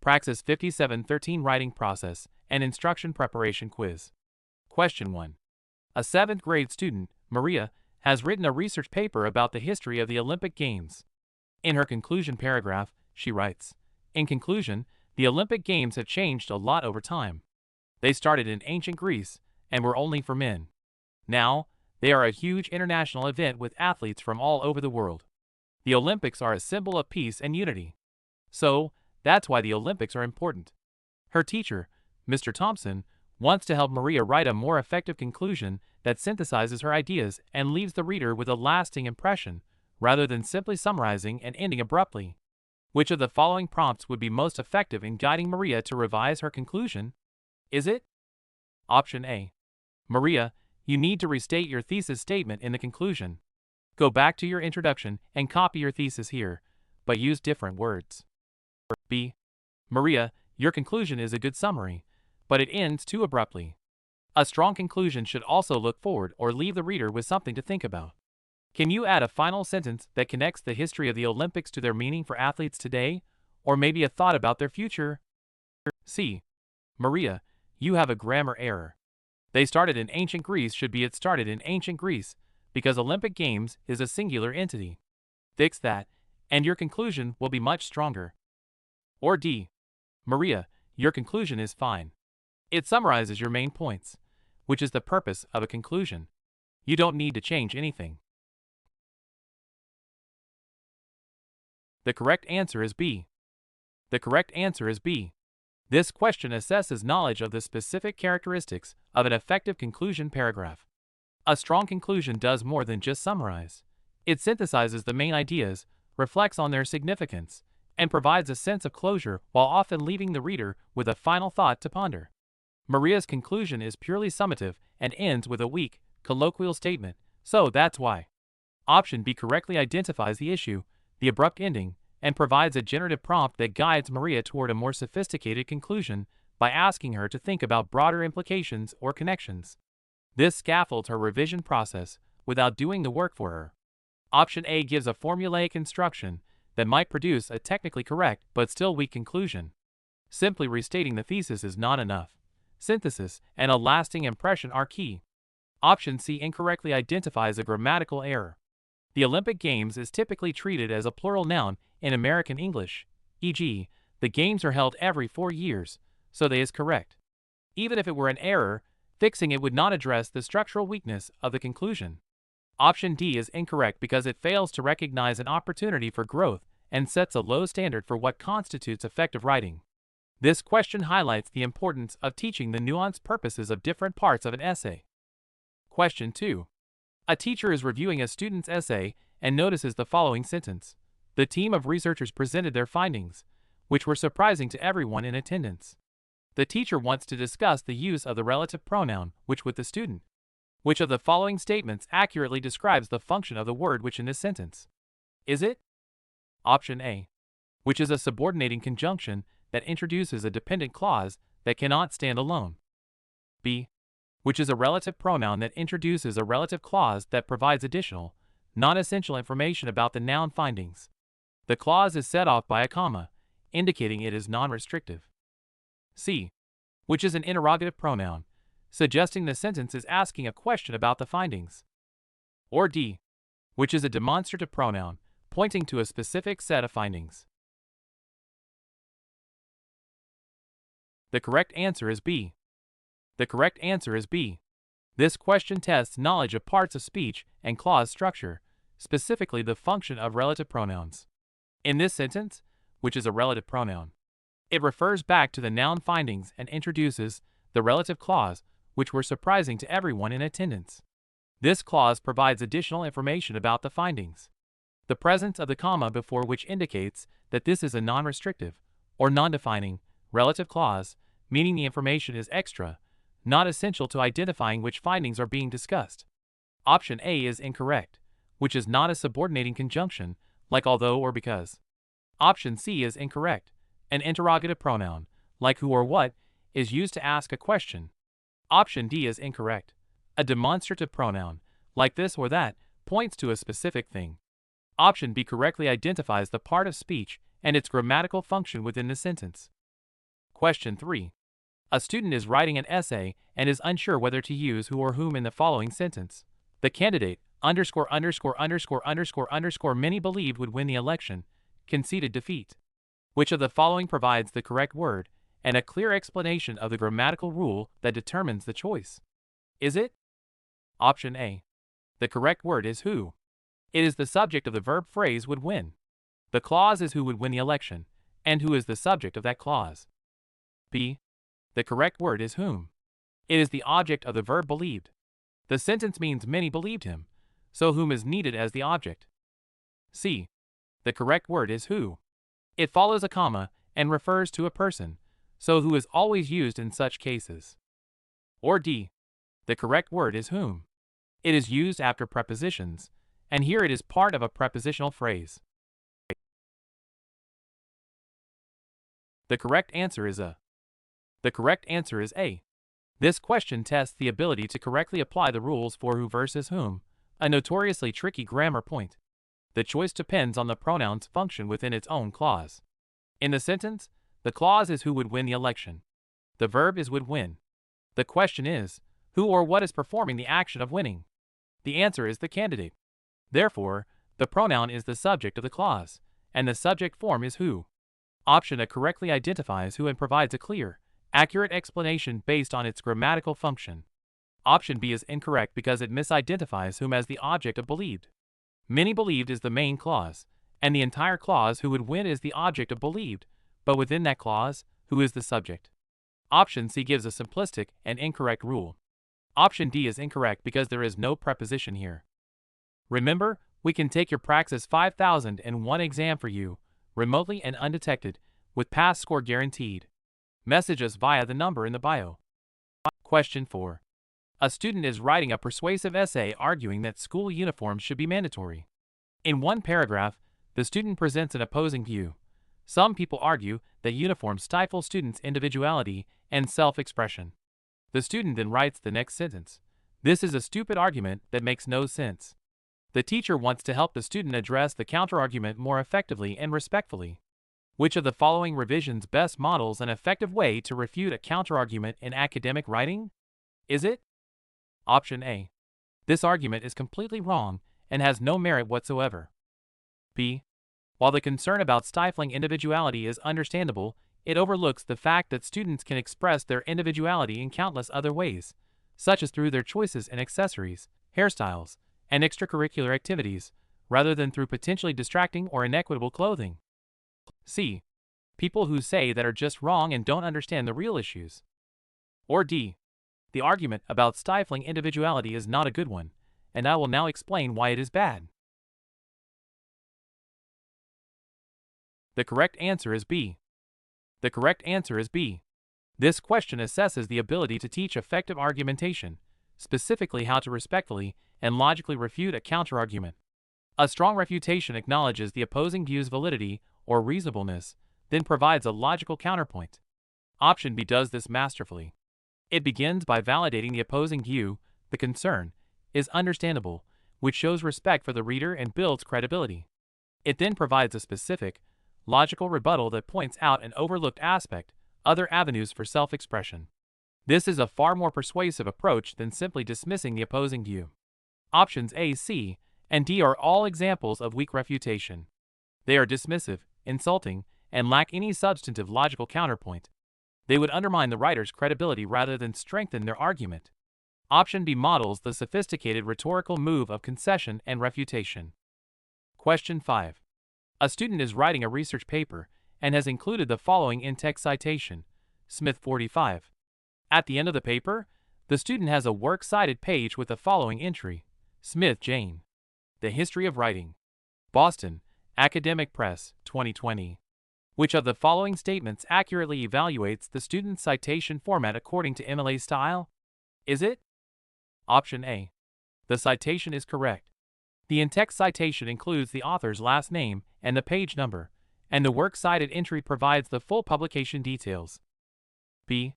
Praxis 5713 Writing Process and Instruction Preparation Quiz. Question 1. A 7th grade student, Maria, has written a research paper about the history of the Olympic Games. In her conclusion paragraph, she writes, "In conclusion, the Olympic Games have changed a lot over time. They started in ancient Greece and were only for men. Now, they are a huge international event with athletes from all over the world. The Olympics are a symbol of peace and unity. So, that's why the Olympics are important." Her teacher, Mr. Thompson, wants to help Maria write a more effective conclusion that synthesizes her ideas and leaves the reader with a lasting impression, rather than simply summarizing and ending abruptly. Which of the following prompts would be most effective in guiding Maria to revise her conclusion? Is it? Option A. Maria, you need to restate your thesis statement in the conclusion. Go back to your introduction and copy your thesis here, but use different words. B. Maria, your conclusion is a good summary, but it ends too abruptly. A strong conclusion should also look forward or leave the reader with something to think about. Can you add a final sentence that connects the history of the Olympics to their meaning for athletes today, or maybe a thought about their future? C. Maria, you have a grammar error. They started in ancient Greece should be it started in ancient Greece, because Olympic Games is a singular entity. Fix that, and your conclusion will be much stronger. Or D. Maria, your conclusion is fine. It summarizes your main points, which is the purpose of a conclusion. You don't need to change anything. The correct answer is B. The correct answer is B. This question assesses knowledge of the specific characteristics of an effective conclusion paragraph. A strong conclusion does more than just summarize. It synthesizes the main ideas, reflects on their significance, and provides a sense of closure while often leaving the reader with a final thought to ponder. Maria's conclusion is purely summative and ends with a weak, colloquial statement, so that's why. Option B correctly identifies the issue, the abrupt ending, and provides a generative prompt that guides Maria toward a more sophisticated conclusion by asking her to think about broader implications or connections. This scaffolds her revision process without doing the work for her. Option A gives a formulaic instruction that might produce a technically correct but still weak conclusion. Simply restating the thesis is not enough. Synthesis and a lasting impression are key. Option C incorrectly identifies a grammatical error. The Olympic Games is typically treated as a plural noun in American English, e.g., the Games are held every 4 years, so they is correct. Even if it were an error, fixing it would not address the structural weakness of the conclusion. Option D is incorrect because it fails to recognize an opportunity for growth and sets a low standard for what constitutes effective writing. This question highlights the importance of teaching the nuanced purposes of different parts of an essay. Question 2. A teacher is reviewing a student's essay and notices the following sentence. The team of researchers presented their findings, which were surprising to everyone in attendance. The teacher wants to discuss the use of the relative pronoun which with the student. Which of the following statements accurately describes the function of the word which in this sentence? Is it? Option A, which is a subordinating conjunction that introduces a dependent clause that cannot stand alone. B, which is a relative pronoun that introduces a relative clause that provides additional, non-essential information about the noun findings. The clause is set off by a comma, indicating it is non-restrictive. C, which is an interrogative pronoun, suggesting the sentence is asking a question about the findings. Or D, which is a demonstrative pronoun, pointing to a specific set of findings. The correct answer is B. The correct answer is B. This question tests knowledge of parts of speech and clause structure, specifically the function of relative pronouns. In this sentence, which is a relative pronoun, it refers back to the noun findings and introduces the relative clause, which were surprising to everyone in attendance. This clause provides additional information about the findings. The presence of the comma before which indicates that this is a non-restrictive, or non-defining, relative clause, meaning the information is extra, not essential to identifying which findings are being discussed. Option A is incorrect, which is not a subordinating conjunction, like although or because. Option C is incorrect. An interrogative pronoun, like who or what, is used to ask a question. Option D is incorrect. A demonstrative pronoun, like this or that, points to a specific thing. Option B correctly identifies the part of speech and its grammatical function within the sentence. Question 3. A student is writing an essay and is unsure whether to use who or whom in the following sentence. The candidate many believed would win the election conceded defeat. Which of the following provides the correct word and a clear explanation of the grammatical rule that determines the choice? Is it? Option A. The correct word is who. It is the subject of the verb phrase would win. The clause is who would win the election, and who is the subject of that clause. B. The correct word is whom. It is the object of the verb believed. The sentence means many believed him, so whom is needed as the object. C. The correct word is who. It follows a comma and refers to a person, so who is always used in such cases. Or D. The correct word is whom. It is used after prepositions, and here it is part of a prepositional phrase. The correct answer is A. The correct answer is A. This question tests the ability to correctly apply the rules for who versus whom, a notoriously tricky grammar point. The choice depends on the pronoun's function within its own clause. In the sentence, the clause is who would win the election. The verb is would win. The question is, who or what is performing the action of winning? The answer is the candidate. Therefore, the pronoun is the subject of the clause, and the subject form is who. Option A correctly identifies who and provides a clear, accurate explanation based on its grammatical function. Option B is incorrect because it misidentifies whom as the object of believed. Many believed is the main clause, and the entire clause who would win is the object of believed, but within that clause, who is the subject. Option C gives a simplistic and incorrect rule. Option D is incorrect because there is no preposition here. Remember, we can take your Praxis 5001 exam for you, remotely and undetected, with pass score guaranteed. Message us via the number in the bio. Question 4. A student is writing a persuasive essay arguing that school uniforms should be mandatory. In one paragraph, the student presents an opposing view. Some people argue that uniforms stifle students' individuality and self-expression. The student then writes the next sentence. This is a stupid argument that makes no sense. The teacher wants to help the student address the counterargument more effectively and respectfully. Which of the following revisions best models an effective way to refute a counterargument in academic writing? Is it? Option A. This argument is completely wrong and has no merit whatsoever. B. While the concern about stifling individuality is understandable, it overlooks the fact that students can express their individuality in countless other ways, such as through their choices in accessories, hairstyles, and extracurricular activities, rather than through potentially distracting or inequitable clothing. C. People who say that are just wrong and don't understand the real issues. Or D. The argument about stifling individuality is not a good one, and I will now explain why it is bad. The correct answer is B. The correct answer is B. This question assesses the ability to teach effective argumentation, specifically how to respectfully and logically refute a counterargument. A strong refutation acknowledges the opposing view's validity or reasonableness, then provides a logical counterpoint. Option B does this masterfully. It begins by validating the opposing view. The concern is understandable, which shows respect for the reader and builds credibility. It then provides a specific, logical rebuttal that points out an overlooked aspect, other avenues for self-expression. This is a far more persuasive approach than simply dismissing the opposing view. Options A, C, and D are all examples of weak refutation. They are dismissive, insulting, and lack any substantive logical counterpoint. They would undermine the writer's credibility rather than strengthen their argument. Option B models the sophisticated rhetorical move of concession and refutation. Question 5. A student is writing a research paper and has included the following in-text citation, Smith 45. At the end of the paper, the student has a works cited page with the following entry, Smith, Jane. The History of Writing. Boston, Academic Press, 2020. Which of the following statements accurately evaluates the student's citation format according to MLA style? Is it? Option A. The citation is correct. The in-text citation includes the author's last name and the page number, and the works cited entry provides the full publication details. B.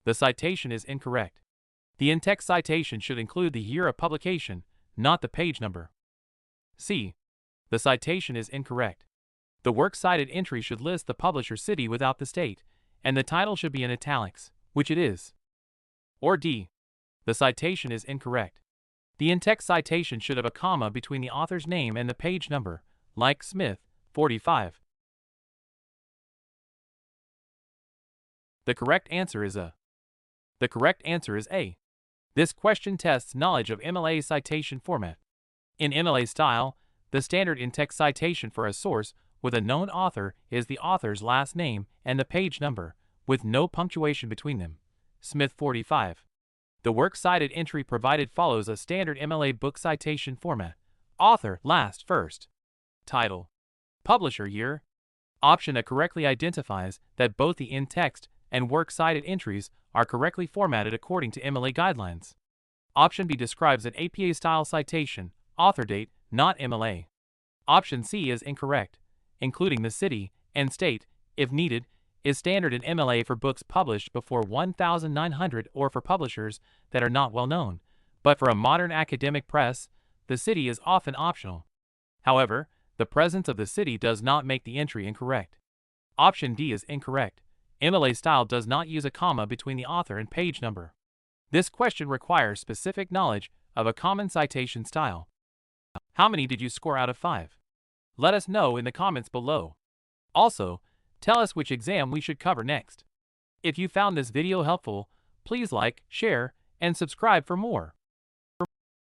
The citation is incorrect. The in-text citation should include the year of publication, not the page number. C. The citation is incorrect. The works cited entry should list the publisher city without the state, and the title should be in italics, which it is. Or D. The citation is incorrect. The in-text citation should have a comma between the author's name and the page number, like Smith, 45. The correct answer is A. The correct answer is A. This question tests knowledge of MLA citation format. In MLA style, the standard in-text citation for a source with a known author is the author's last name and the page number, with no punctuation between them. Smith, 45. The works cited entry provided follows a standard MLA book citation format. Author last first. Title. Publisher year. Option A correctly identifies that both the in-text and works cited entries are correctly formatted according to MLA guidelines. Option B describes an APA-style citation, author date, not MLA. Option C is incorrect, including the city and state, if needed, is standard in MLA for books published before 1900 or for publishers that are not well known, but for a modern academic press, the city is often optional. However, the presence of the city does not make the entry incorrect. Option D is incorrect. MLA style does not use a comma between the author and page number. This question requires specific knowledge of a common citation style. How many did you score out of 5? Let us know in the comments below. Also, tell us which exam we should cover next. If you found this video helpful, please like, share, and subscribe for more.